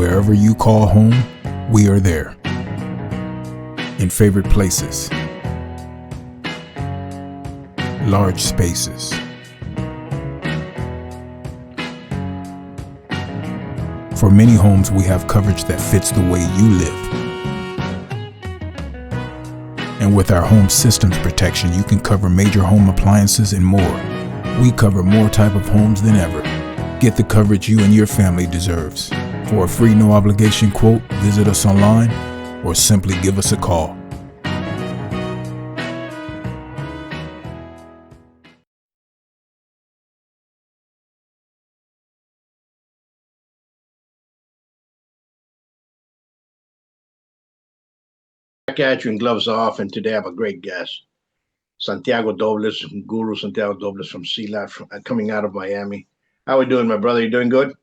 Wherever you call home, we are there. In favorite places, large spaces, for many homes, we have coverage that fits the way you live. And with our home systems protection, you can cover major home appliances and more. We cover more type of homes than ever. Get the coverage you and your family deserves. For a free no obligation quote, visit us online or simply give us a call. Back at you and gloves off, and today I have a great guest, Santiago Dobles, Guru Santiago Dobles from Silat, coming out of Miami. How are we doing, my brother? You doing good?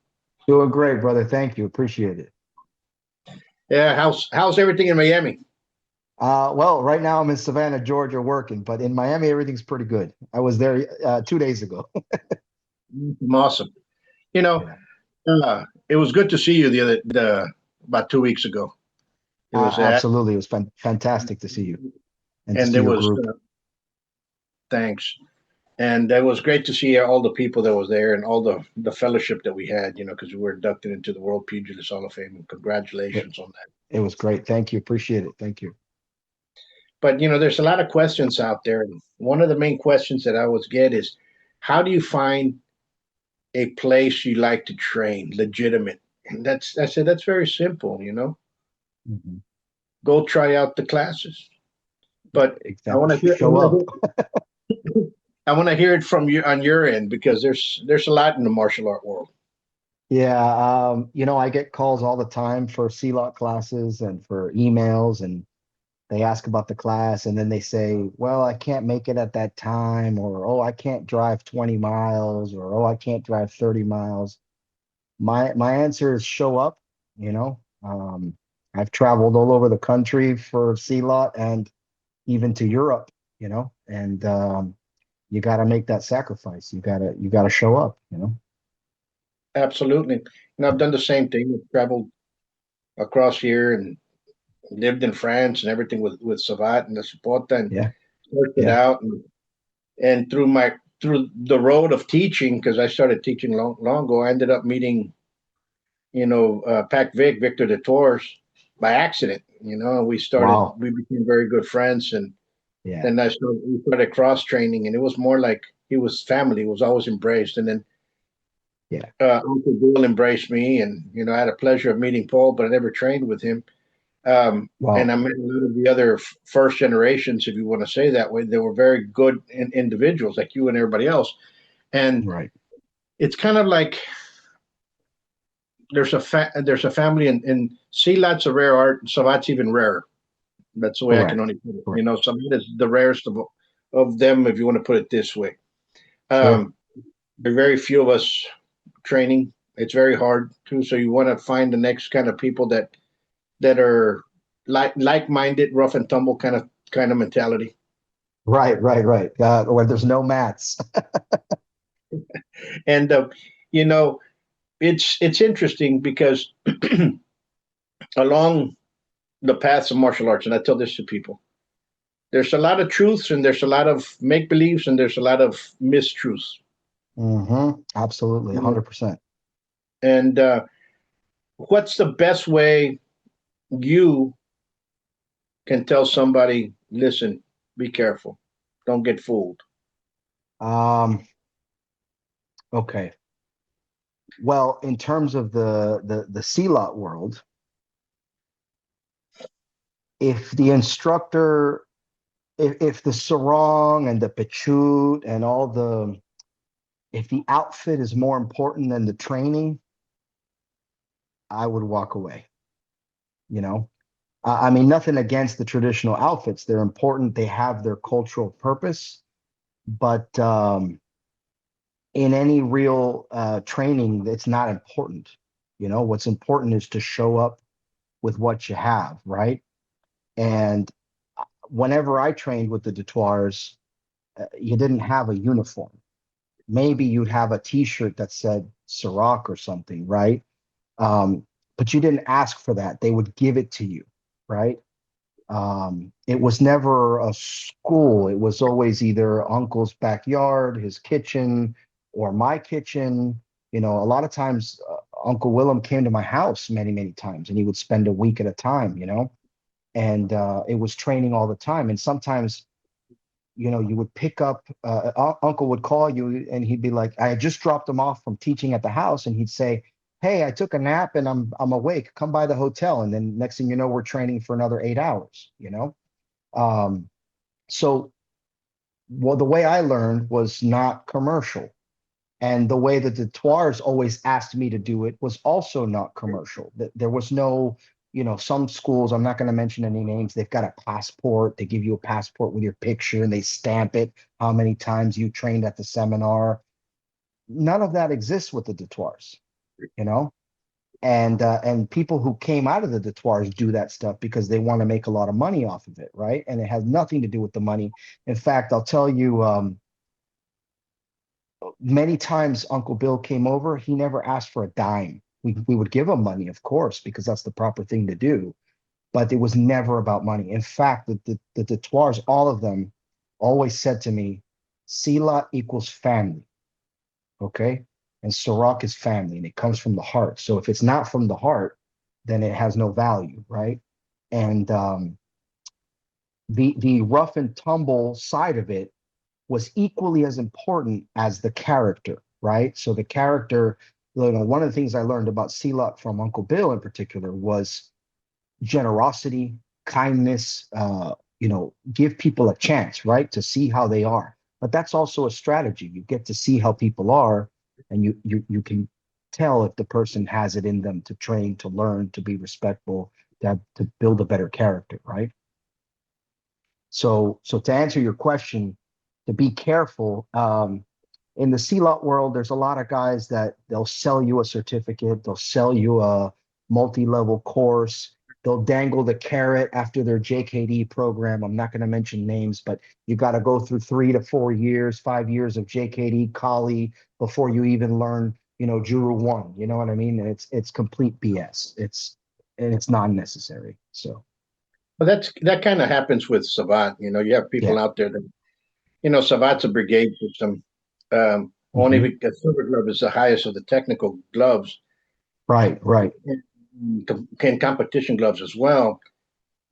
Doing great, brother. Thank you. Appreciate it. Yeah. How's everything in Miami? Well, right now I'm in Savannah, Georgia, working, but in Miami everything's pretty good. I was there 2 days ago. Awesome. You know, Yeah, it was good to see you about 2 weeks ago. It was absolutely. It was fantastic to see you and to and see there your was group. thanks, and it was great to see all the people that was there and all the fellowship that we had. Because we were inducted into the World Pugilist Hall of Fame. And It, congratulations on that. it was great. Thank you. Appreciate it. Thank you. But there's a lot of questions out there. And one of the main questions that I always get is, how do you find a place you like to train, legitimate? And I said that's very simple. Mhm. Go try out the classes. But I Exactly. want to hear, Show up. I want to hear it from you on your end, because there's a lot in the martial art world. Yeah, I get calls all the time for CLOT classes and for emails, and they ask about the class, and then they say, well, I can't make it at that time, or oh, I can't drive 20 miles, or oh, I can't drive 30 miles. My answer is show up, you know. I've traveled all over the country for CLOT and even to Europe, and you got to make that sacrifice. You got to show up. Absolutely. And I've done the same thing. I've traveled across here and lived in France and everything with Savate and the Supporta, and Yeah, worked it yeah, out. And through the road of teaching, because I started teaching long ago, I ended up meeting, Pac Victor de Tours by accident. And wow, we became very good friends. And yeah, then we started cross training, and it was more like he was family, was always embraced. And then yeah, Uncle Bill embraced me, and I had a pleasure of meeting Paul, but I never trained with him. And wow, I met a lot of the other first generations, if you want to say that way. They were very good individuals, like you and everybody else. And right, it's kind of like there's a family in Silat's a rare art, Savat's even rarer. That's the way I can correct, only put it. correct, Savat is the rarest of them, if you want to put it this way. sure, Um, there are very few of us training. It's very hard too. So you want to find the next kind of people that are like-minded, rough and tumble kind of mentality. right, right, right. Where there's no mats. And you know, it's interesting because along the paths of martial arts, and I tell this to people, there's a lot of truths and there's a lot of make believes and there's a lot of mistruths. Absolutely, You know, 100%. and what's the best way you can tell somebody, listen, be careful, don't get fooled? Um, okay. Well, in terms of the CLOT world, if the instructor, if the sarong and the pachut and if the outfit is more important than the training, I would walk away. You know, I mean, nothing against the traditional outfits; they're important. They have their cultural purpose, but in any real training, it's not important. What's important is to show up with what you have, right? And whenever I trained with the Detours, you didn't have a uniform. Maybe you'd have a T-shirt that said Ciroc or something, right? Um, but you didn't ask for that. They would give it to you, right? It was never a school. It was always either uncle's backyard, his kitchen, or my kitchen. You know, a lot of times Uncle Willem came to my house many, many times, and he would spend a week at a time, you know, and it was training all the time. And sometimes, you know, you would pick up, Uncle would call you and he'd be like, I just dropped him off from teaching at the house. And he'd say, hey, I took a nap and I'm awake. Come by the hotel. And then next thing you know, we're training for another 8 hours, you know? Um, so well, the way I learned was not commercial. And the way that the Tuars always asked me to do it was also not commercial. There was no, you know, some schools, I'm not going to mention any names, they've got a passport. They give you a passport with your picture and they stamp it, how many times you trained at the seminar. None of that exists with the Tuars, you know? And people who came out of the Tuars do that stuff because they want to make a lot of money off of it, right? And it has nothing to do with the money. In fact, I'll tell you, many times Uncle Bill came over, he never asked for a dime. We would give him money, of course, because that's the proper thing to do. But it was never about money. In fact, the Tuars, all of them, always said to me, Silat equals family. Okay. And Sarak is family, and it comes from the heart. So if it's not from the heart, then it has no value, right? And the rough and tumble side of it was equally as important as the character, right? So the character, you know, one of the things I learned about Silat from Uncle Bill in particular was generosity, kindness, you know, give people a chance, right? To see how they are. But that's also a strategy. You get to see how people are, and you can tell if the person has it in them to train, to learn, to be respectful, to build a better character, right? So to answer your question, to be careful, in the CLOT world, there's a lot of guys that they'll sell you a certificate, they'll sell you a multi-level course, they'll dangle the carrot after their JKD program. I'm not going to mention names, but you got to go through 3 to 4 years, 5 years of JKD Kali before you even learn, you know, Juru 1. You know what I mean? And it's complete BS. It's non-necessary. So Well, that kind of happens with Savate. You know, you have people yeah. out there that, you know, Savate's a brigade system. Only Mhm. because silver glove is the highest of the technical gloves, Right, right. and competition gloves as well.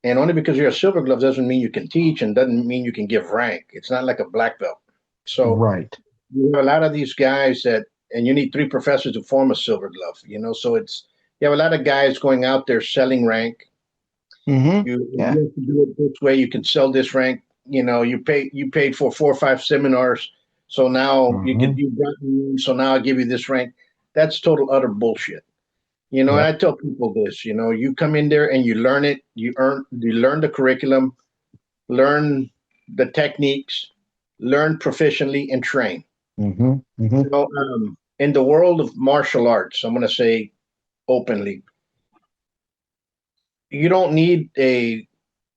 And only because you're a silver glove doesn't mean you can teach, and doesn't mean you can give rank. It's not like a black belt. So Right. you have a lot of these guys that, and you need 3 professors to form a silver glove. You know, so you have a lot of guys going out there selling rank. Yeah. You have to do it this way. You can sell this rank. You know, you paid for 4 or 5 seminars, so now Hmm. you got me. So now I give you this rank. That's total utter bullshit. You know, and I Yep. tell people this. You know, you come in there and you learn it. You learn the curriculum, learn the techniques, learn proficiently, and train. Hmm. You know, in the world of martial arts, I'm going to say openly, you don't need a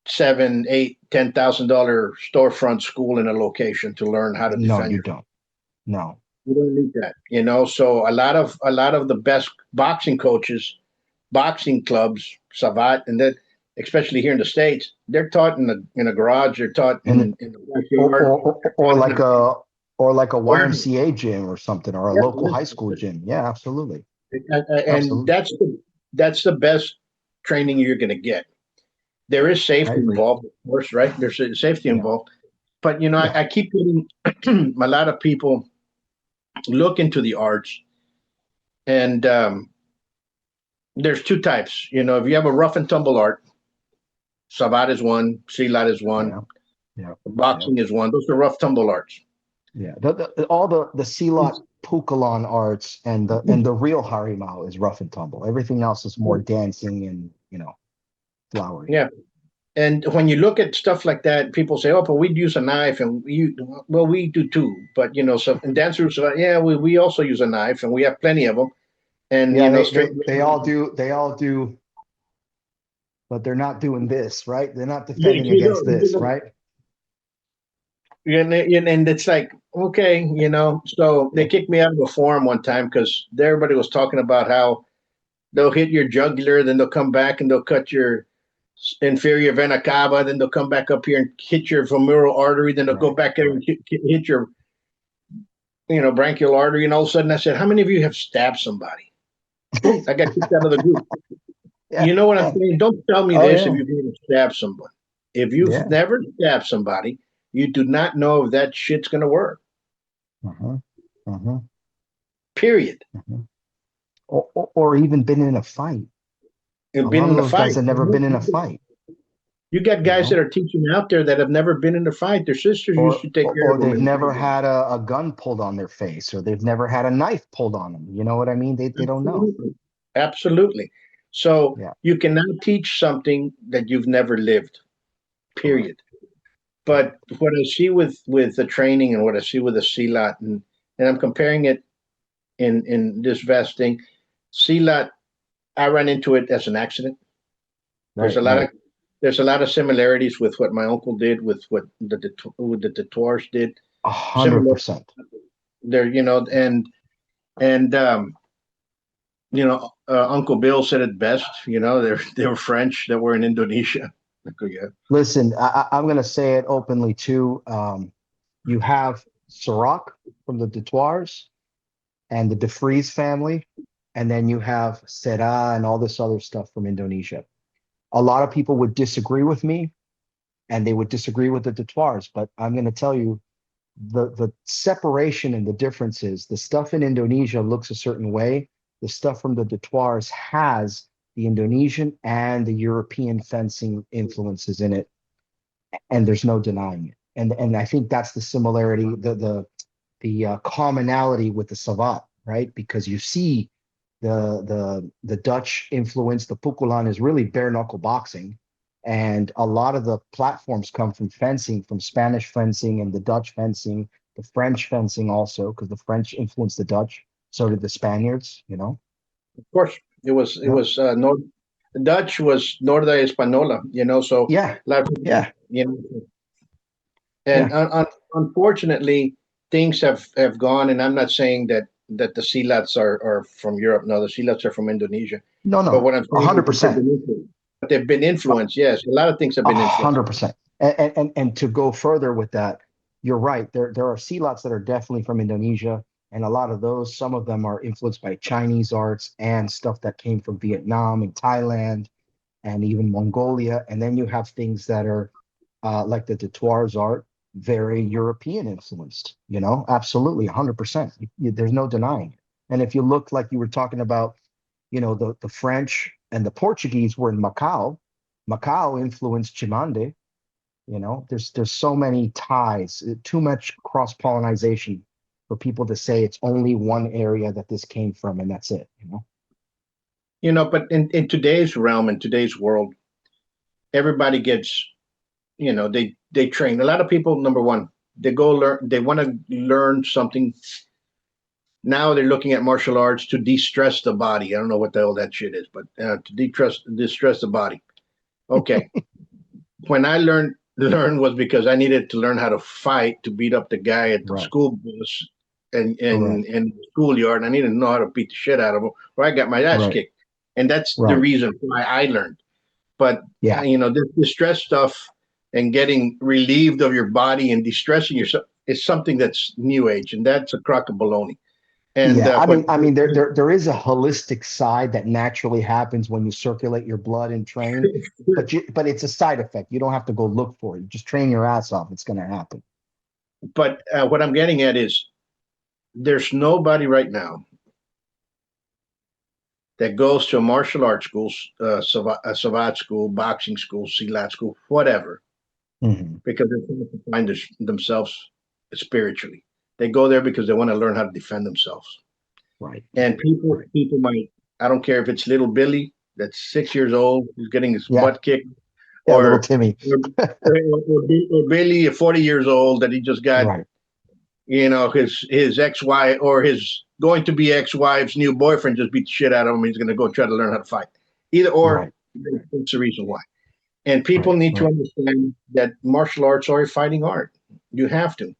7, 8, $10,000 storefront school in a location to learn how to No, defend you yourself. don't. No. You don't need that, you know. So a lot of the best boxing coaches, boxing clubs, Savate, and that, especially here in the states, they're taught in a garage. They're taught And in the backyard. They're or taught in like a warehouse. YMCA gym or something, or a Yeah, local high school gym. Yeah, absolutely. and Absolutely. that's the best training you're going to get. There is I safety agree. involved, of course, right? There's safety Yeah. involved, but you know, Yeah. I keep getting a lot of people look into the arts, and there's 2 types. You know, if you have a rough and tumble art, Savat is one, Silat is one, Yeah. Yeah. Yeah. boxing is one. Those are rough tumble arts. Yeah. All the Silat Pukalon arts and the real Harimau is rough and tumble. Everything else is more dancing and, you know, flowery. Yeah, and when you look at stuff like that, people say, "Oh, but we'd use a knife," and well, we do too. But you know, so and dancers, yeah, we also use a knife, and we have plenty of them. And Yeah, you know, straight. they all do, but they're not doing this, right? They're not Yeah, defending against this, right? and it's like, okay, you know. So they Yeah. kicked me out of a forum one time because everybody was talking about how they'll hit your jugular, then they'll come back and they'll cut your inferior vena cava, then they'll come back up here and hit your femoral artery, then they'll go back there and hit your, branchial artery, and all of a sudden I said, how many of you have stabbed somebody? Boom, I got kicked out of the group. Yeah. You know what I'm saying? Don't tell me this yeah. if you've never stabbed someone. If you've never stabbed somebody, you do not know if that shit's going to work. Period. Or even been in a fight. Been in a fight. Guys have never been in a fight. You got guys that are teaching out there that have never been in a fight. Their sisters used to take care of them. Or they've never had a gun pulled on their face, or they've never had a knife pulled on them. You know what I mean? They don't know. Absolutely. So you cannot teach something that you've never lived, period. But what I see with the training and what I see with the Silat, and I'm comparing it in this vesting, Silat, I ran into it as an accident. There's a lot of similarities with what my uncle did, with what the Detours did. 100%. There, Uncle Bill said it best. They were French that were in Indonesia. Listen, I'm going to say it openly too. You have Sirach from the Detours and the De Vries family, and then you have Sera and all this other stuff from Indonesia. A lot of people would disagree with me, and they would disagree with the Detours, but I'm going to tell you the separation and the differences. The stuff in Indonesia looks a certain way. The stuff from the Detours has the Indonesian and the European fencing influences in it, and there's no denying it. And I think that's the similarity, the commonality with the Savate, right? Because you see the Dutch influence. The pukulan is really bare knuckle boxing, and a lot of the platforms come from fencing, from Spanish fencing and the Dutch fencing, the French fencing also, because the French influenced the Dutch. So did the Spaniards. Of course, it was the Dutch was Norda Española. So and unfortunately, things have gone. And I'm not saying that the Silats are from Europe. No, the Silats are from Indonesia. No. But what I'm saying, 100%. But they've been influenced. Yes, a lot of things have been influenced. 100%. And to go further with that, you're right. There are Silats that are definitely from Indonesia, and a lot of those, some of them are influenced by Chinese arts and stuff that came from Vietnam and Thailand and even Mongolia. And then you have things that are like the Detours art, very European influenced, absolutely 100%. There's no denying it. And if you look, like you were talking about, the French and the Portuguese were in Macau. Macau influenced Chimande. There's so many ties, too much cross-pollinization for people to say it's only one area that this came from and that's it. But in today's realm, in today's world, everybody gets, they train. A lot of people, number one, they want to learn something. Now they're looking at martial arts to de-stress the body. I don't know what the hell that shit is, but to de-stress the body. Okay. When I learned was because I needed to learn how to fight, to beat up the guy at the school bus and the schoolyard. And I needed to know how to beat the shit out of him, or I got my ass kicked. And that's the reason why I learned. But this stress stuff and getting relieved of your body and de-stressing yourself is something that's new age, and that's a crock of baloney. And I mean, there is a holistic side that naturally happens when you circulate your blood and train, but it's a side effect. You don't have to go look for it. You just train your ass off. It's going to happen. But what I'm getting at is, there's nobody right now that goes to a martial arts school, a Savate school, boxing school, Silat school, whatever, because they're trying to find themselves spiritually. They go there because they want to learn how to defend themselves. Right. And people might, I don't care if it's little Billy that's 6 years old who's getting his butt kicked, or little Timmy, or Billy at 40 years old that he just got, his ex-wife or his going to be ex-wife's new boyfriend just beat the shit out of him. He's going to go try to learn how to fight. Either or, that's the reason why. And people need to understand that martial arts are a fighting art. You have to.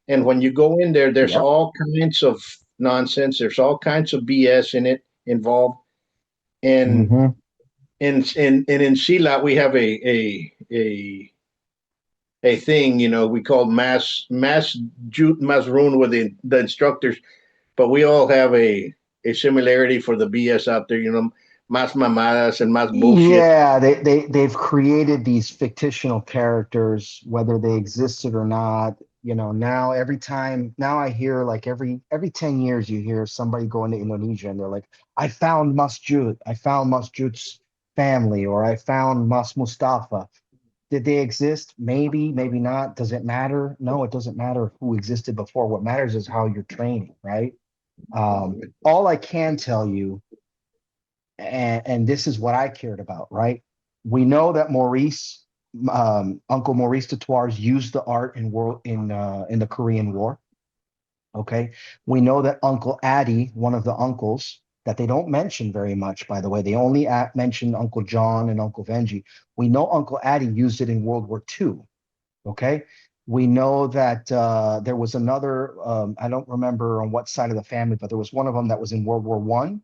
And when you go in there, there's all kinds of nonsense. There's all kinds of BS involved. And Mm-hmm. in Silat we have a thing, we call mass jute mass rune with the instructors, but we all have a similarity for the BS out there, mas mamadas and mas bullshit. Yeah, they've created these fictional characters, whether they existed or not. Now now I hear like every 10 years you hear somebody going to Indonesia and they're like, I found Masjid's family, or I found Mas Mustafa. Did they exist? Maybe, maybe not. Does it matter? No, it doesn't matter who existed before. What matters is how you're training, right? All I can tell you, and this is what I cared about, right? We know that Uncle Maurice de Tours used the art in the Korean War. Okay, we know that Uncle Addy, one of the uncles that they don't mention very much, by the way, they only mention Uncle John and Uncle Benji. We know Uncle Addy used it in World War II. Okay, we know that there was another. I don't remember on what side of the family, but there was one of them that was in World War One.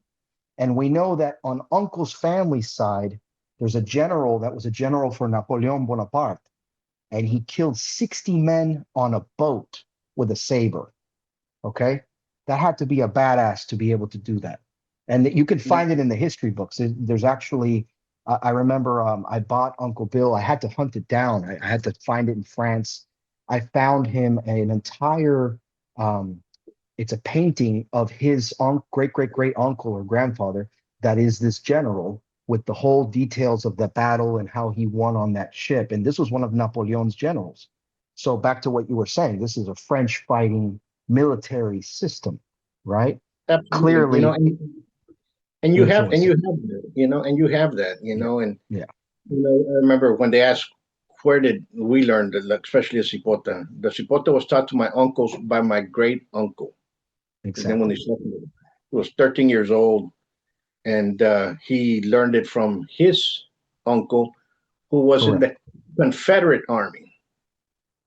And we know that on Uncle's family side, there's a general that was a general for Napoleon Bonaparte, and he killed 60 men on a boat with a saber. Okay. That had to be a badass to be able to do that. And you can find it in the history books. There's actually, I remember I bought Uncle Bill. I had to hunt it down. I had to find it in France. I found him an entire um, it's a painting of his great great great uncle or grandfather that is this general with the whole details of the battle and how he won on that ship. And this was one of Napoleon's generals. So back to what you were saying, this is a French fighting military system, right? Absolutely. Clearly And you have influencing. and you have that, Yeah, and yeah, I remember when they asked where did we learn that, like, especially the cipota. The cipota was taught to my uncles by my great uncle. And then when exactly. he was 13 years old, and he learned it from his uncle, who was in the Correct. Confederate Army.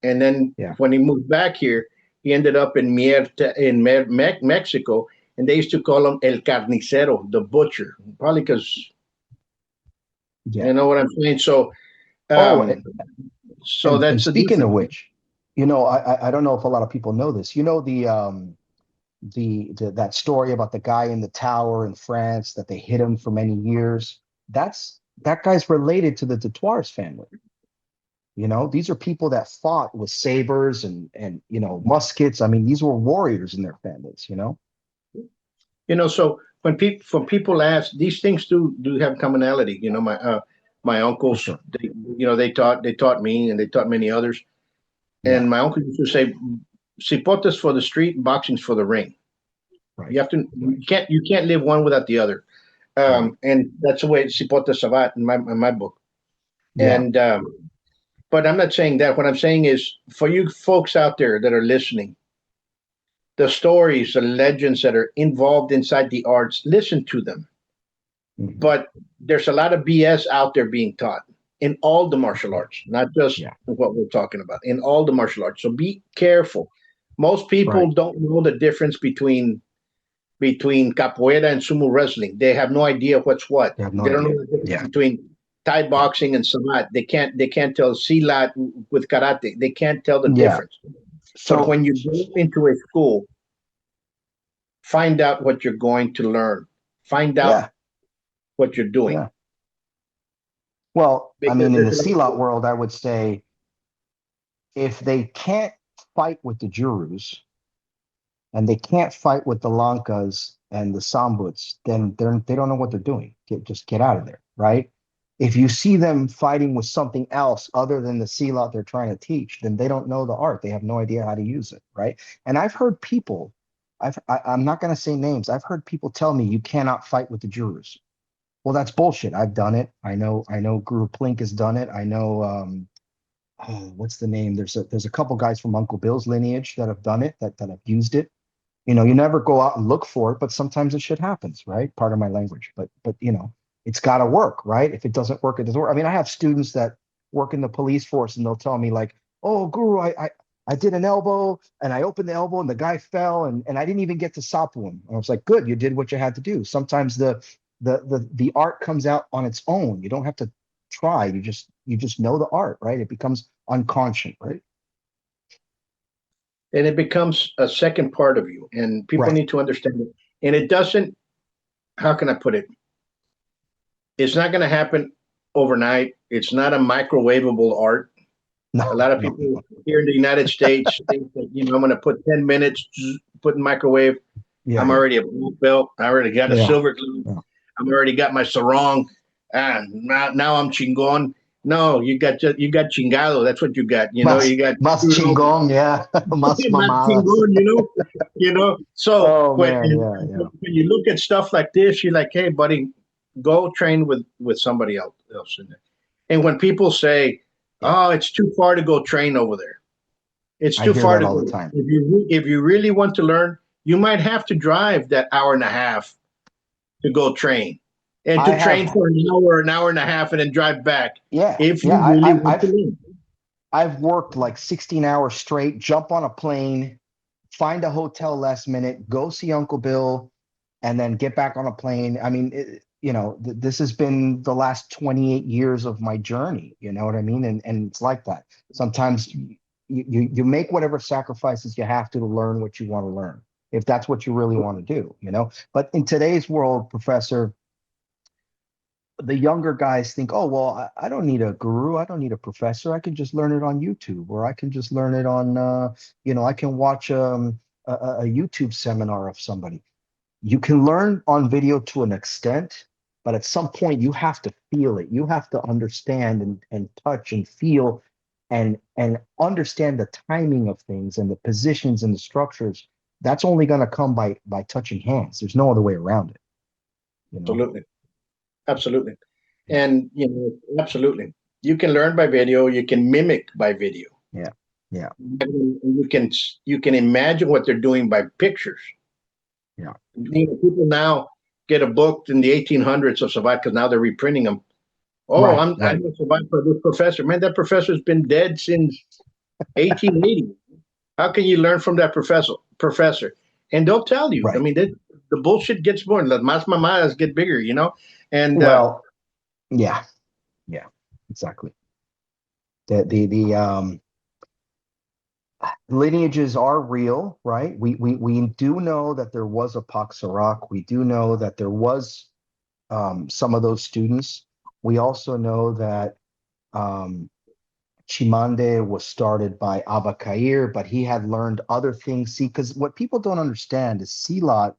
And then Yeah, when he moved back here, he ended up in Mexico, and they used to call him El Carnicero, the butcher, probably because yeah. you know what I'm saying. So, Oh, um, and that's the speaking of difference. which, I don't know if a lot of people know this. That story about the guy in the tower in France that they hid him for many years. That guy's related to the Detours family. These are people that fought with sabers and muskets. I mean, these were warriors in their families. So when people ask, these things do have commonality. My For uncles, sure. they taught me, and they taught many others. Yeah, And my uncle used to say, "Cipotas for the street, boxing's for the ring." right, You have to right, you can't live one without the other. right. And that's the way Cipota Savate in my book. Yeah. And but I'm not saying that. What I'm saying is, for you folks out there that are listening, the stories, the legends that are involved inside the arts, listen to them. Mhm. But there's a lot of BS out there being taught in all the martial arts, not just Yeah, what we're talking about, in all the martial arts. So be careful. Most people right. don't know the difference between capoeira and sumo wrestling. They have no idea what's what. You have no They don't idea. know the difference Yeah, between Thai yeah, boxing and Salat. They can't tell Silat with karate. They can't tell the yeah. difference. But So, when you go into a school, find out what you're going to learn. Find out yeah, what you're doing, yeah. Well, I because mean, in the there's a Silat lot. world, I would say if they can't fight with the Jurus and they can't fight with the Lankas and the Sambuts, then they don't know what they're doing. Just get out of there, right? If you see them fighting with something else other than the Silat they're trying to teach, then they don't know the art. They have no idea how to use it, right? And I've heard people, I'm not going to say names. I've heard people tell me you cannot fight with the Jurus. Well, that's bullshit. I've done it. I know Guru Plink has done it. I know what's the name? There's a couple guys from Uncle Bill's lineage that have done it, that have used it. You never go out and look for it, but sometimes the shit happens, right? Part of my language. But it's gotta work, right? If it doesn't work, it doesn't work. I mean, I have students that work in the police force and they'll tell me like, oh, Guru, I did an elbow and I opened the elbow and the guy fell and I didn't even get to sapu him. I was like, good, you did what you had to do. Sometimes the art comes out on its own. You don't have to try. You just know the art, right? It becomes unconscious, right? And it becomes a second part of you, and people Right. need to understand it. And it doesn't. How can I put it? It's not going to happen overnight. It's not a microwavable art. A No, lot of no. people here in the United States think that, I'm going to put 10 minutes, put in microwave. Yeah, I'm yeah, already a black belt. I already got a yeah, silver glove. yeah. I'm already got my sarong. Now I'm chingon. No, you got chingado. That's what you got. Más, You got más chingón, yeah. Más not mamadas. chingon. So Oh when man, and yeah, yeah. when you look at stuff like this, you're like, hey, buddy, go train with somebody else in there. And when people say, Yeah. oh, it's too far to go train over there, it's I too hear far that to all go. the time. If you really want to learn, you might have to drive that hour and a half to go train, and I to train have, for an hour and a half, and then drive back. yeah, If yeah. you really want to learn, I've worked like 16 hours straight, jump on a plane, find a hotel last minute, go see Uncle Bill, and then get back on a plane. I mean, this has been the last 28 years of my journey. You know what I mean? And it's like that. Sometimes you make whatever sacrifices you have to learn what you want to learn, if that's what you really want to do, But in today's world, Professor, the younger guys think, oh, well, I don't need a guru. I don't need a professor. I can just learn it on YouTube, or I can just learn it on, I can watch a YouTube seminar of somebody. You can learn on video to an extent, but at some point you have to feel it. You have to understand and touch and feel and understand the timing of things and the positions and the structures. That's only going to come by touching hands. There's no other way around it, you know? absolutely, absolutely, Yeah, and absolutely, you can learn by video. You can mimic by video. yeah, yeah, You can imagine what they're doing by pictures. yeah. People now get a book in the 1800s of Savate because now they're reprinting them. Oh, Right, I right, know Savate for this professor. Man, that professor's been dead since 1880. How can you learn from that professor? And they'll tell you. I right. mean, the bullshit gets more. The más mamadas get bigger, And Well, yeah, yeah, exactly. The lineages are real, right? We do know that there was a Paxarak. We do know that there was some of those students. We also know that um, Chimande was started by Abba Khair, but he had learned other things. See, because what people don't understand is Silat,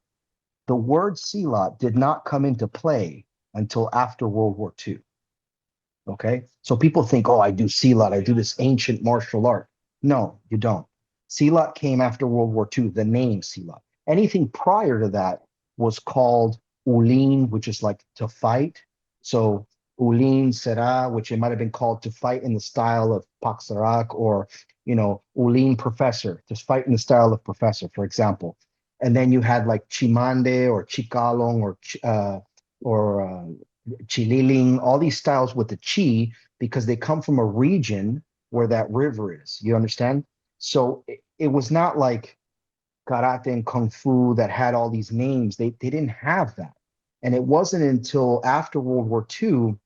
the word Silat did not come into play until after World War II. Okay. So people think, oh, I do Silat, I do this ancient martial art. No, you don't. Silat came after World War II, the name Silat. Anything prior to that was called Ulin, which is like to fight. So Ulin Sera, which it might have been called to fight in the style of Paksarak, or, Ulin Professor, to fight in the style of Professor, for example. And then you had like Chimande or Chikalong or Chililing, all these styles with the chi, because they come from a region where that river is. You understand? So it was not like karate and kung fu that had all these names. They didn't have that. And it wasn't until after World War II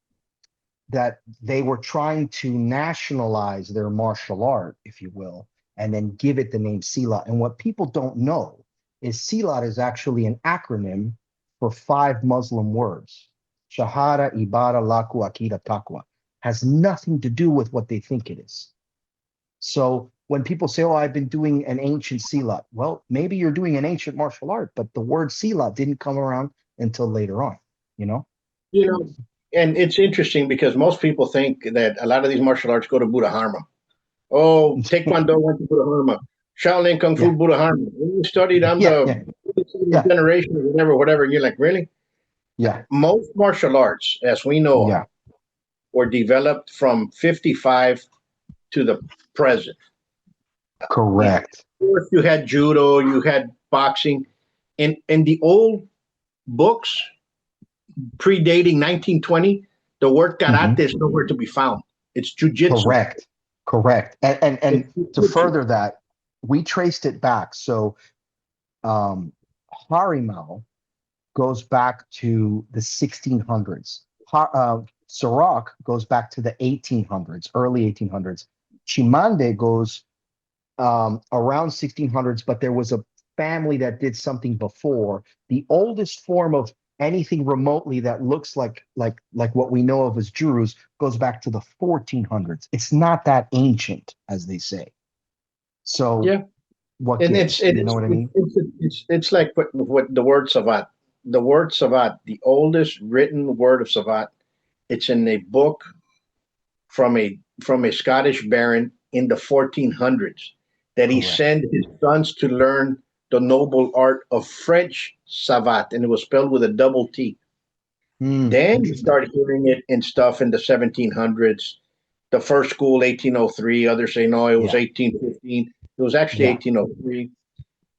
that they were trying to nationalize their martial art, if you will, and then give it the name Silat. And what people don't know is Silat is actually an acronym for 5 Muslim words. Shahada, Ibada, Laku, Akida, Taqwa. Has nothing to do with what they think it is. So when people say, oh, I've been doing an ancient Silat, well, maybe you're doing an ancient martial art, but the word Silat didn't come around until later on, you know? you know, and it's interesting because most people think that a lot of these martial arts go to Buddha Dharma. Oh, Taekwondo went to Buddha Dharma. Shaolin Kung Fu Yeah, Buddha Dharma. When you studied, I'm yeah, the yeah, 7th yeah, generation or whatever. And you're like, really? yeah, Most martial arts, as we know them, yeah. were developed from 55 to the present. Of Correct. course, you had judo, you had boxing. In the old books predating 1920, the word Mm-hmm. karate is nowhere to be found. It's jujitsu. Correct. Correct. And It's to jujitsu. further that, we traced it back. So um Harimau goes back to the 1600s. Sirach goes back to the 1800s, early 1800s. Chimande goes around 1600s, but there was a family that did something before. The oldest form of anything remotely that looks like what we know of as Jurus goes back to the 1400s. It's not that ancient, as they say. So Yeah, what and gives? You know what I mean? it's like what the word Savat, the oldest written word of Savat. It's in a book from a Scottish baron in the 1400s that he Correct. sent his sons to learn the noble art of French Savate, and it was spelled with a double T. Then you Interesting. start hearing it in stuff in the 1700s. The first school, 1803. Others say no, it was Yeah. 1815. It was actually Yeah. 1803.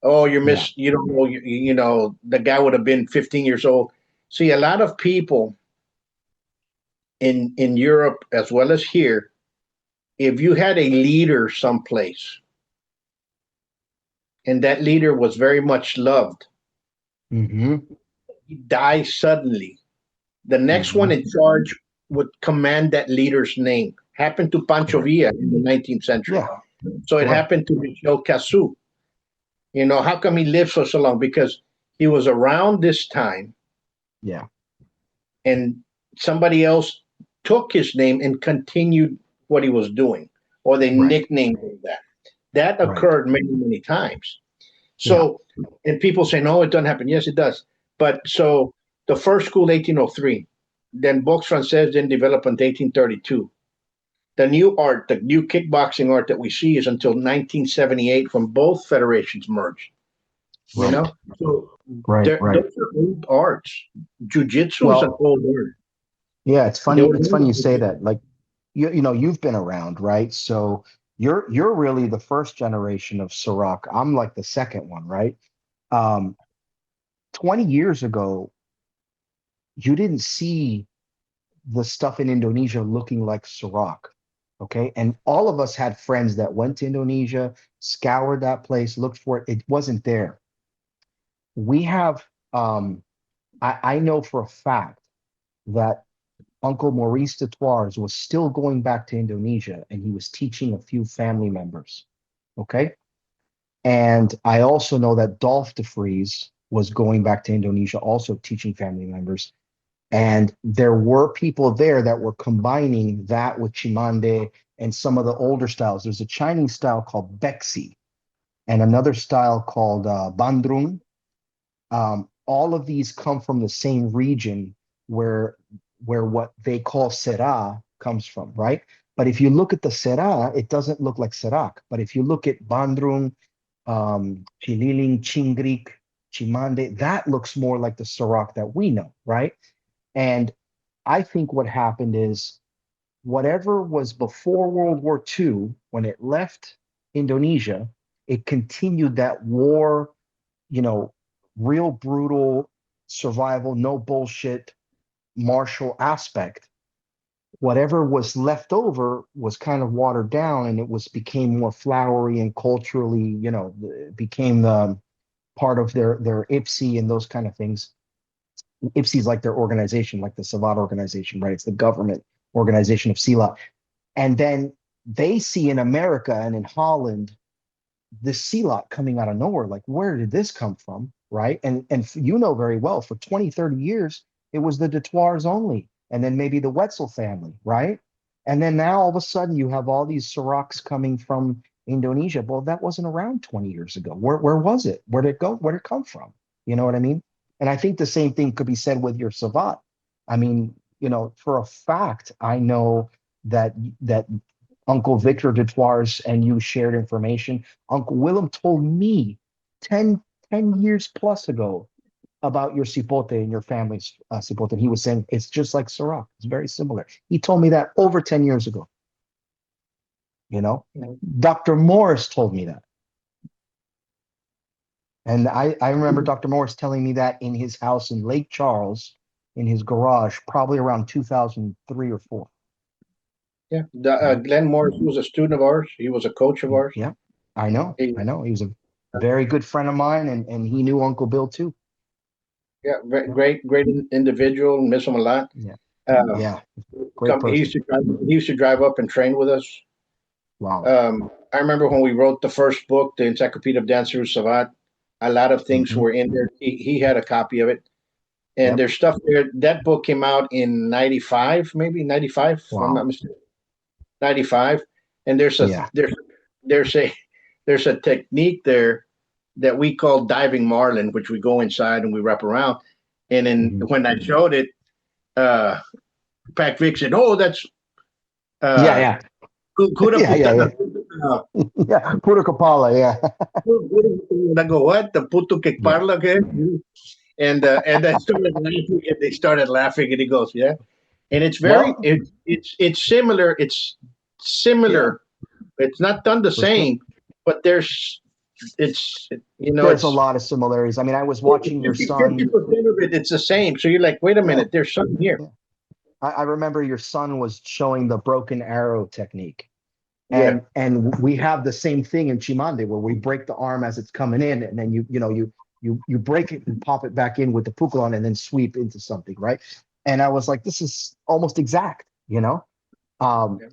Oh, Yeah. you don't know, you know, the guy would have been 15 years old. See, a lot of people in Europe as well as here, if you had a leader someplace and that leader was very much loved, Mm-hmm. he dies suddenly. The next one Mm-hmm. in charge would command that leader's name. Happened to Pancho Correct. Villa in the 19th century. Yeah. So it Correct. happened to Michel Cassou. You know, how come he lived for so long? Because he was around this time Yeah. and somebody else took his name and continued what he was doing, or they Right. nicknamed him that. That Right. occurred many, many times. Yeah. So, and people say, no, it doesn't happen. Yes, it does. But so the first school, 1803, then boxe française didn't develop until 1832. The new art, the new kickboxing art that we see is until 1978 when both federations merged. You Right. know, so Right. Right. those are old arts. Jiu-jitsu is an Well, old art. yeah, it's They funny. were It's funny you known say for that. Like you know, you've been around, right? So you're really the first generation of Sirach. I'm like the second one, right? Um, 20 years ago, you didn't see the stuff in Indonesia looking like Sirach. Okay. And all of us had friends that went to Indonesia, scoured that place, looked for it. It wasn't there. We have, I know for a fact that Uncle Maurice de Toires was still going back to Indonesia and he was teaching a few family members. Okay. And I also know that Dolph de Vries was going back to Indonesia, also teaching family members. And there were people there that were combining that with Chimande and some of the older styles. There's a Chinese style called Bexi and another style called Bandrung. All of these come from the same region where what they call Sera comes from, right? But if you look at the Sera, it doesn't look like Serak. But if you look at Bandrung, Chililing, Chingrik, Chimande, that looks more like the Serak that we know, right? And I think what happened is whatever was before World War II, when it left Indonesia, it continued that war, you know, real brutal survival, no bullshit martial aspect. Whatever was left over was kind of watered down and it was became more flowery and culturally, you know, became the part of their IPSI and those kind of things. IPSI is like their organization, like the Savate organization, right? It's the government organization of Silat. And then they see in America and in Holland this Silat coming out of nowhere. Like, where did this come from? Right. And you know very well, for 20, 30 years, it was the Detoires only. And then maybe the Wetzel family, right? And then now all of a sudden you have all these Siraks coming from Indonesia. Well, that wasn't around 20 years ago. Where was it? Where did it go? Where did it come from? You know what I mean? And I think the same thing could be said with your Savat. I mean, you know, for a fact, I know that Uncle Victor Detoires and you shared information. Uncle Willem told me 10 years plus ago about your cipote and your family's cipote. And he was saying it's just like Syrah. It's very similar. He told me that over 10 years ago. You know, Dr. Morris told me that. And I remember Dr. Morris telling me that in his house in Lake Charles, in his garage, probably around 2003 or four. Yeah, You know? Glenn Morris was a student of ours. He was a coach of ours. Yeah, I know. He, I know. He was a very good friend of mine, and he knew Uncle Bill too. Yeah, great individual. Miss him a lot. Yeah. Uh, Yeah. Great he person. used to drive up and train with us. Wow. I remember when we wrote the first book, the Encyclopedia of Dancers Savate. A lot of things Hmm. were in there. He had a copy of it, and Yep. there's stuff there. That book came out in '95, maybe '95, if I'm not Wow. mistaken. '95, and Yeah. there's a there's a technique there that we call diving marlin, which we go inside and we wrap around. And then Hmm. when I showed it, uh, Pac Vic said, "Oh, that's Yeah. uh, Yeah. Kura Yeah. Yeah. Puta." Yeah. Yeah. Pura Kapala. Yeah. And I go, "What the puto que Yeah. parla que?" And I started laughing, and they started laughing, and he goes, "Yeah." And it's Well, it's similar. It's yeah, similar. It's not done the for sure. same, but it's There's a it's lot of similarities. I mean, I was watching your 50 son. percent of it. It's the same. So you're like, wait a Yeah. minute, there's something here. Yeah. I remember your son was showing the broken arrow technique. Yeah. And we have the same thing in Chimande where we break the arm as it's coming in, and then you break it and pop it back in with the pukulon and then sweep into something, right? And I was like, this is almost exact,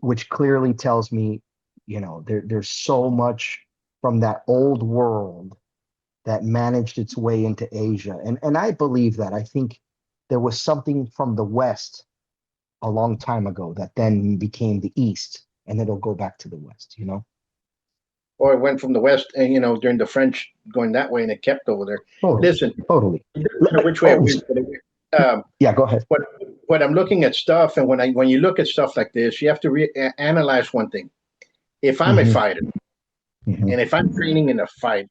which clearly tells me, there's so much from that old world that managed its way into Asia. And I believe that. I think there was something from the West a long time ago that then became the East, and it'll go back to the West. Or it went from the west, and during the French going that way, and it kept over there. Totally, Listen, totally. it doesn't matter which way it went. Yeah, go ahead. What what I'm looking at stuff, and when you look at stuff like this, you have to analyze one thing. If I'm a Hmm. fighter, Hmm. and if I'm training in a fighter,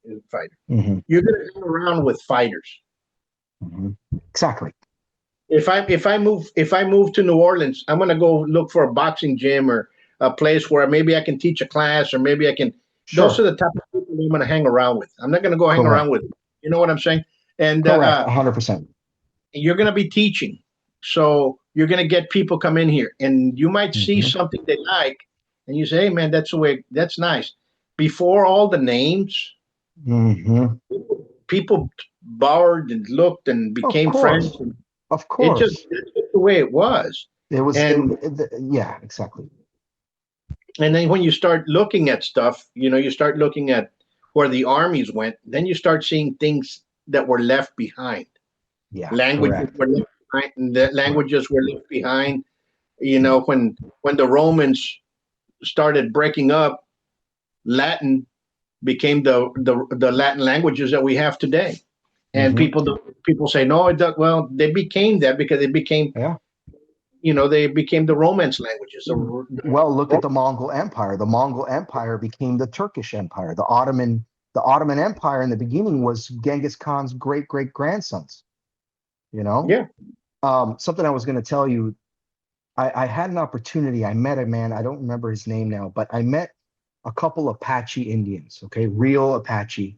Hmm. you're going to hang around with fighters. Hmm. Exactly. If I move to New Orleans, I'm gonna go look for a boxing gym or a place where maybe I can teach a class or maybe I can. Those are Sure. the type of people I'm gonna hang around with. I'm not gonna go hang around Correct. with. You know what I'm saying? And Correct. 100%. you're gonna be teaching, so you're gonna get people come in here, and you might see Hmm. something they like, and you say, "Hey, man, that's the way. That's nice." Before all the names, Hmm. people borrowed and looked and Of became friends. course. Of It just course. that's just the way it was. It was, And yeah, exactly. and then when you start looking at stuff, you start looking at where the armies went, then you start seeing things that were left behind. Yeah, Languages correct. were left behind. And the Correct. languages were left behind. Yeah. When the Romans started breaking up, Latin became the Latin languages that we have today. And Hmm. people say no, well, they became that because Yeah. they became the Romance languages. Well, look at the Mongol Empire. The Mongol Empire became the Turkish Empire. The Ottoman Empire in the beginning was Genghis Khan's great great grandsons. You know, Yeah. something I was going to tell you. I had an opportunity. I met a man. I don't remember his name now, but I met a couple Apache Indians. Okay, real Apache.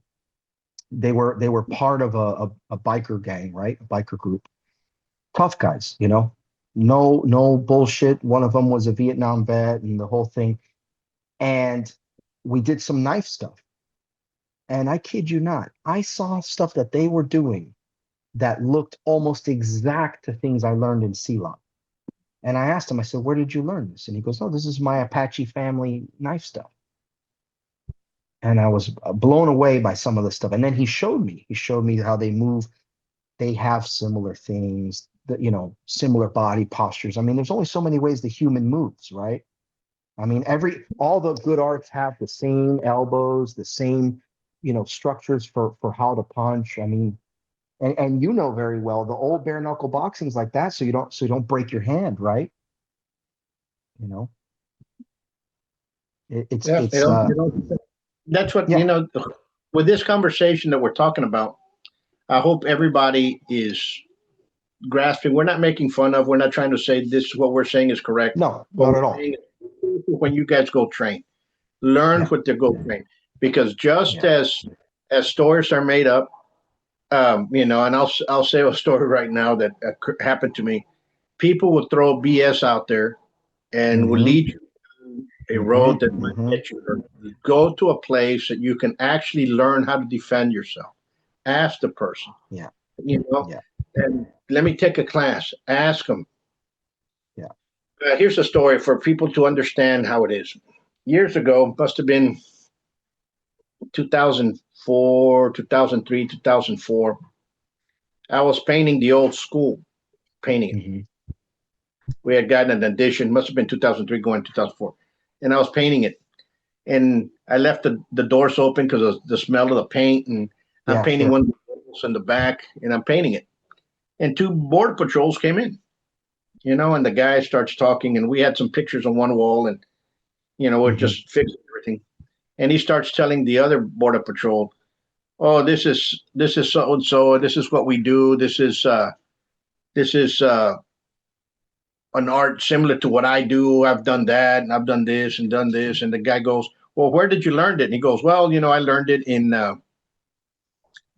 They were part of a biker gang, right? A biker group. Tough guys. No bullshit. One of them was a Vietnam vet, and the whole thing. And we did some knife stuff. And I kid you not, I saw stuff that they were doing that looked almost exact to things I learned in Silat. And I asked him, I said, where did you learn this? And he goes, oh, this is my Apache family knife stuff. And I was blown away by some of the stuff. And then he showed me how they move. They have similar things, similar body postures. I mean, there's only so many ways the human moves, right? I mean, all the good arts have the same elbows, the same, structures for how to punch. I mean, and very well the old bare knuckle boxing is like that, so you don't break your hand, right? You know, it's Yeah. it's That's what yeah, with this conversation that we're talking about. I hope everybody is grasping. We're not making fun of. We're not trying to say this is what we're saying is correct. no, What not we're at all. saying is when you guys go train, learn Yeah, what to go train, because just yeah. as stories are made up, and I'll say a story right now that happened to me. People will throw BS out there and will Mm-hmm. lead you down a Mm-hmm. road that might Mm-hmm. get you hurt. Go to a place that you can actually learn how to defend yourself. Ask the person. Yeah. You know, Yeah. and let me take a class. Ask them. Yeah. Here's a story for people to understand how it is. Years ago, must have been 2004, 2003, 2004. I was painting the old school, painting it. Hmm. We had gotten an addition, must have been 2003 going 2004. And I was painting it. And I left the doors open because of the smell of the paint. And I'm Yeah, painting sure. one of the walls in the back, and I'm painting it. And two border patrols came in, and the guy starts talking. And we had some pictures on one wall, and, we're Hmm. just fixing everything. And he starts telling the other border patrol, oh, this is so and so, this is what we do, this is an art similar to what I do. I've done that, and I've done this and done this. And the guy goes, well, where did you learn it? And he goes, well, I learned it in I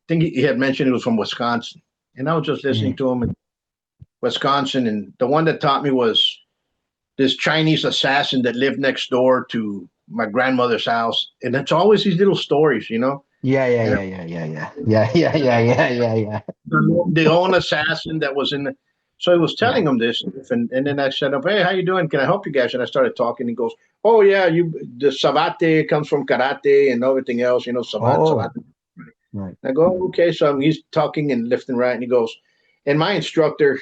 think he had mentioned it was from Wisconsin. And I was just listening Hmm. to him in Wisconsin, and the one that taught me was this Chinese assassin that lived next door to my grandmother's house. And it's always these little stories. Yeah, yeah, And yeah, yeah, yeah, yeah, yeah, yeah, yeah, yeah, yeah, yeah. the own assassin that was in the, so he was Yeah. telling him this, and then I said up, hey, how you doing, can I help you guys? And I started talking. He goes, oh yeah, the Savate comes from karate and everything else, Savate. Oh, right. I go, oh, okay. So he's talking and left and right, and he goes, and my instructor,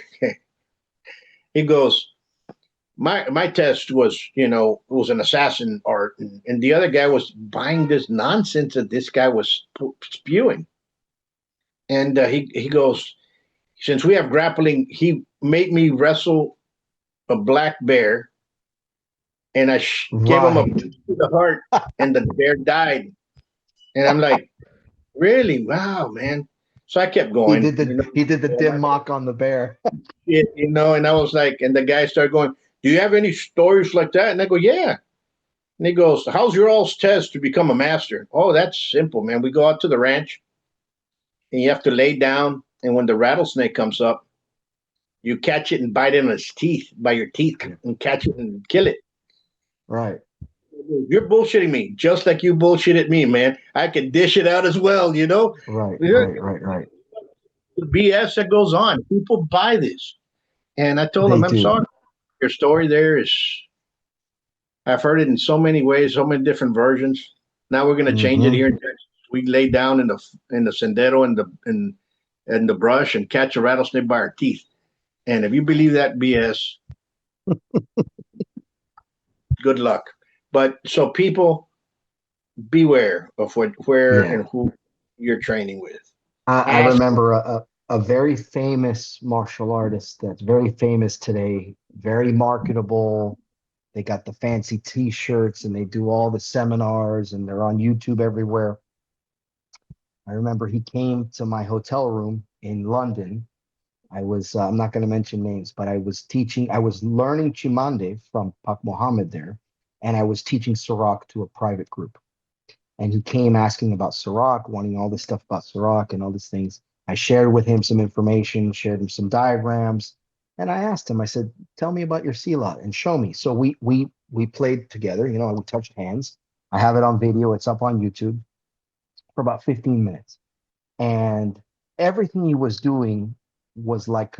he goes, my test was, it was an assassin art, and the other guy was buying this nonsense that this guy was spewing. And he goes, since we have grappling, he made me wrestle a black bear, and I gave him a Right. punch to the heart, and the bear died. And I'm like, really? Wow, man. So I kept He going, did the dim mock on the bear. and I was like, and the guy started going, do you have any stories like that? And I go, yeah. And he goes, how's your all's test to become a master? Oh, that's simple, man. We go out to the ranch, and you have to lay down, and when the rattlesnake comes up, you catch it and bite it in its teeth, by your teeth, Yeah. and catch it and kill it. Right. You're bullshitting me, just like you bullshitted me, man. I can dish it out as well. Right. The Right. Right. Right. BS that goes on, people buy this. And I told They him, I'm do. sorry. Your story there is, I've heard it in so many ways, so many different versions. Now we're going to change it Hmm. here in Texas. We lay down in the sendero in the brush and catch a rattlesnake by our teeth. And if you believe that BS, good luck. But so people, beware of where Yeah. and who you're training with. I Ask. remember a very famous martial artist that's very famous today, very marketable. They got the fancy t-shirts and they do all the seminars and they're on YouTube everywhere. I remember he came to my hotel room in London. I'm not going to mention names, but I was learning Chimande from Pak Mohammed there, and I was teaching Sarak to a private group. And he came asking about Sarak, wanting all this stuff about Sarak and all these things. I shared with him some information, shared him some diagrams, and I asked him. I said, "Tell me about your Silat and show me." So we played together. We touched hands. I have it on video. It's up on YouTube for about 15 minutes, and everything he was doing was like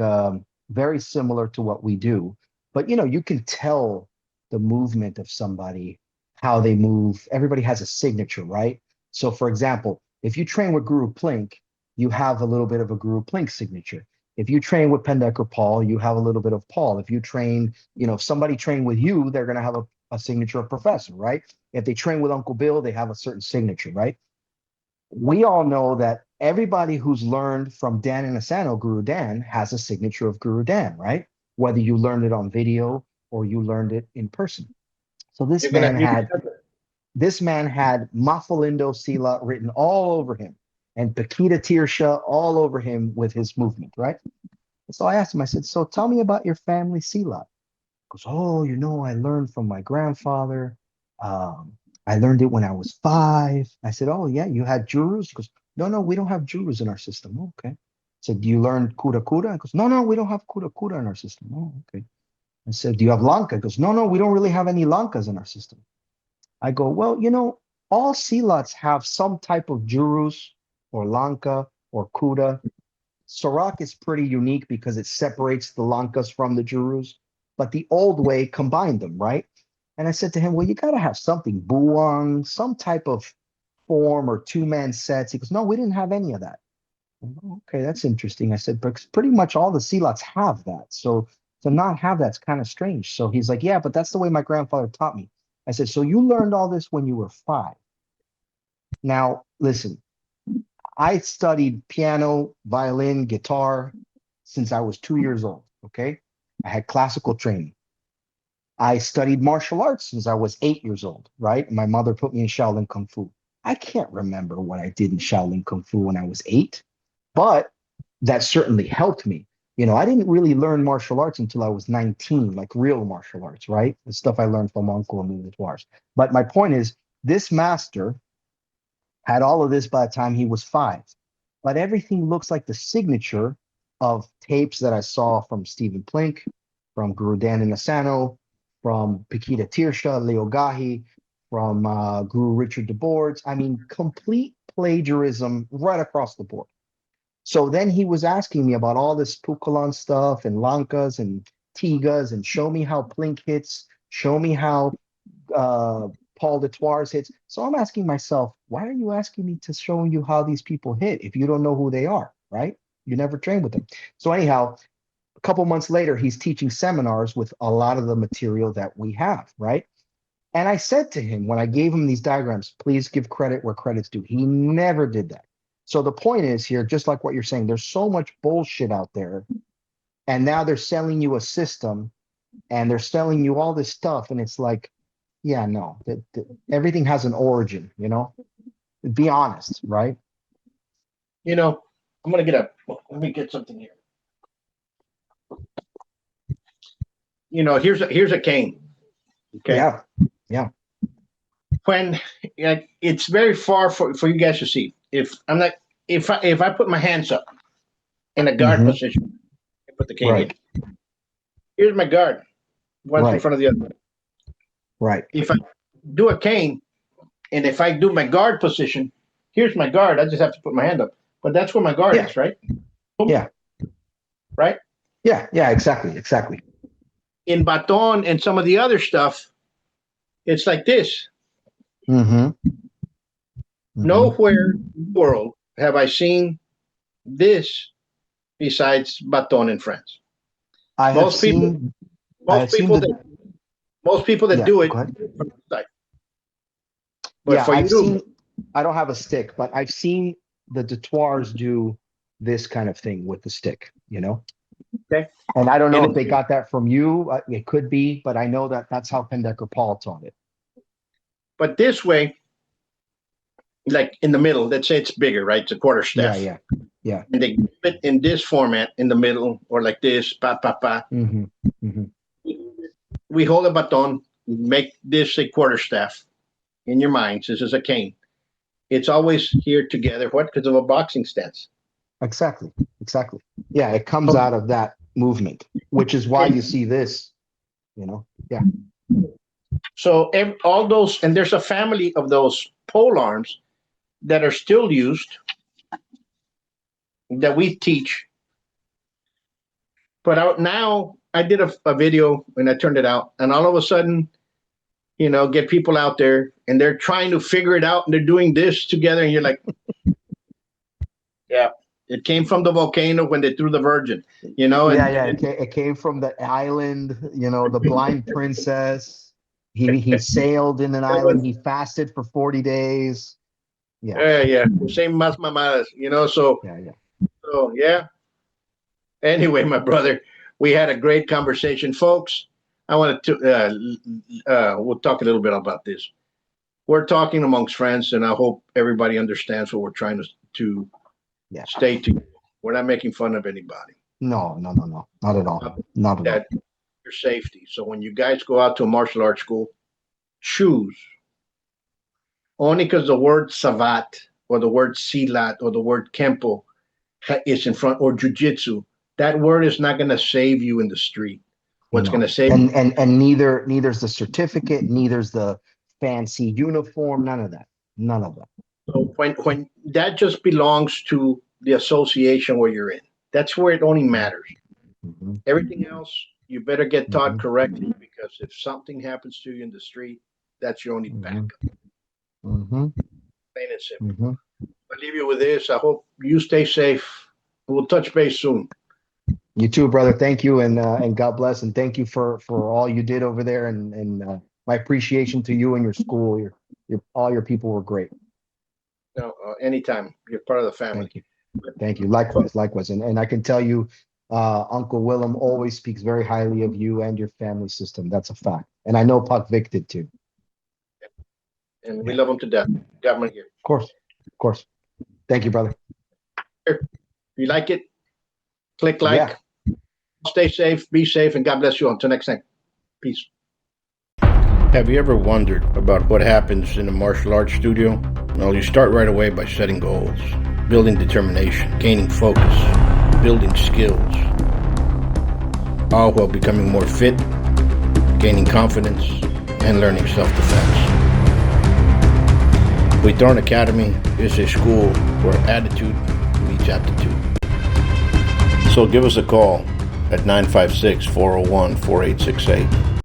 very similar to what we do. But you can tell the movement of somebody, how they move. Everybody has a signature, right? So, for example, if you train with Guru Plink, you have a little bit of a Guru Plink signature. If you train with Pendek Paul, you have a little bit of Paul. If you train, if somebody train with you, they're going to have a signature of Professor, right? If they train with Uncle Bill, they have a certain signature, right? We all know that everybody who's learned from Dan and Asano, Guru Dan, has a signature of Guru Dan, right? Whether you learned it on video or you learned it in person. So You're gonna you can have this man had Mafalindo Sila written all over him and Pakita Tirsha all over him with his movement, right? So I asked him, I said, so tell me about your family Sila. He goes, oh, I learned from my grandfather. Um, I learned it when I was 5. I said, oh, yeah, you had jurus? He goes, no, no, we don't have jurus in our system. Oh, okay. I said, do you learn kura kura? He goes, no, no, we don't have kura kura in our system. Oh, okay. I said, do you have lanka? He goes, no, no, we don't really have any lankas in our system. I go, well, all silats have some type of jurus or lanka or kuda. Sarak is pretty unique because it separates the Lankas from the Jurus, but the old way combined them, right? And I said to him, well, you got to have something, buang, some type of form or two-man sets. He goes, no, we didn't have any of that. Okay, that's interesting. I said, but pretty much all the Silats have that. So to not have that's kind of strange. So he's like, yeah, but that's the way my grandfather taught me. I said, so you learned all this when you were 5. Now, listen, I studied piano, violin, guitar since I was 2 years old. Okay. I had classical training. I studied martial arts since I was 8 years old, right? My mother put me in Shaolin Kung Fu. I can't remember what I did in Shaolin Kung Fu when I was 8, but that certainly helped me. You know, I didn't really learn martial arts until I was 19, like real martial arts, right? The stuff I learned from Uncle and Militaires. But my point is, this master had all of this by the time he was 5. But everything looks like the signature of tapes that I saw from Stephen Plink, from Guru Dan Asano, from Pikita Tirsha, Leo Gahi, from Guru Richard Dobles. I mean, complete plagiarism right across the board. So then he was asking me about all this Pukalan stuff and Lankas and Tigas and show me how Plink hits, show me how Paul de Toirs hits. So I'm asking myself, why are you asking me to show you how these people hit if you don't know who they are, right? You never trained with them. So anyhow, a couple months later, he's teaching seminars with a lot of the material that we have, right? And I said to him, when I gave him these diagrams, please give credit where credit's due. He never did that. So the point is here, just like what you're saying, there's so much bullshit out there. And now they're selling you a system and they're selling you all this stuff. And it's like, yeah, no, everything has an origin, you know? Be honest, right? You know, I'm going to get let me get something here. You know, here's a cane. Okay. Yeah. Yeah. When it's very far for you guys to see. If I put my hands up in a guard position, I put the cane right. in. Here's my guard, one in front of the other. Right. If I do a cane, and if I do my guard position, here's my guard. I just have to put my hand up. But that's where my guard is, right? Boom. Yeah. Right? Yeah. Yeah. Exactly. In baton and some of the other stuff, it's like this. Nowhere in the world have I seen this besides baton in France. Most people that do it from the side. But yeah, for you, I don't have a stick, but I've seen the de Toirs do this kind of thing with the stick, you know? Okay. And I don't know if they got that from you. It could be, but I know that that's how Pendecker Paul taught it. But this way, like in the middle, let's say it's bigger, right? It's a quarter staff. Yeah. And they give it in this format in the middle, or like this, pa. We hold a baton, make this a quarter staff in your minds. This is a cane. It's always here together. What? Because of a boxing stance. Exactly. Yeah, it comes out of that movement, which is why you see this, you know? Yeah. So all those, and there's a family of those pole arms that are still used that we teach. But now I did a video and I turned it out, and all of a sudden, you know, get people out there and they're trying to figure it out and they're doing this together, and you're like, yeah, it came from the volcano when they threw the Virgin, you know. It came from the island, you know, the blind princess. He sailed in an island. He fasted for 40 days. Yeah. Same mas mamadas, you know. So yeah. Anyway, my brother, we had a great conversation, folks. I wanted to we'll talk a little bit about this. We're talking amongst friends, and I hope everybody understands what we're trying to stay together. We're not making fun of anybody. No, not at all. Not at all. Your safety. So when you guys go out to a martial arts school, choose only because the word Savate or the word Silat or the word Kempo is in front, or Jiu-Jitsu. That word is not going to save you in the street. What's going to save you? And neither's the certificate, neither's the fancy uniform, none of that. So when that just belongs to the association where you're in. That's where it only matters. Mm-hmm. Everything else, you better get taught Mhm. correctly, because if something happens to you in the street, that's your only backup. Mm-hmm. Plain and simple. Mm-hmm. I'll leave you with this. I hope you stay safe. We'll touch base soon. You too, brother. Thank you, and God bless, and thank you for all you did over there, and my appreciation to you and your school. Your all your people were great. No, anytime. You're part of the family. Thank you. Likewise, and I can tell you, Uncle Willem always speaks very highly of you and your family system. That's a fact, and I know Puck Vic did too. And we love them to death. Government here. Of course. Thank you, brother. If you like it, click like. Yeah. Stay safe, be safe, and God bless you. Until next time. Peace. Have you ever wondered about what happens in a martial arts studio? Well, you start right away by setting goals, building determination, gaining focus, building skills, all while becoming more fit, gaining confidence, and learning self-defense. Buitron Academy is a school where attitude meets aptitude. So give us a call at 956-401-4868.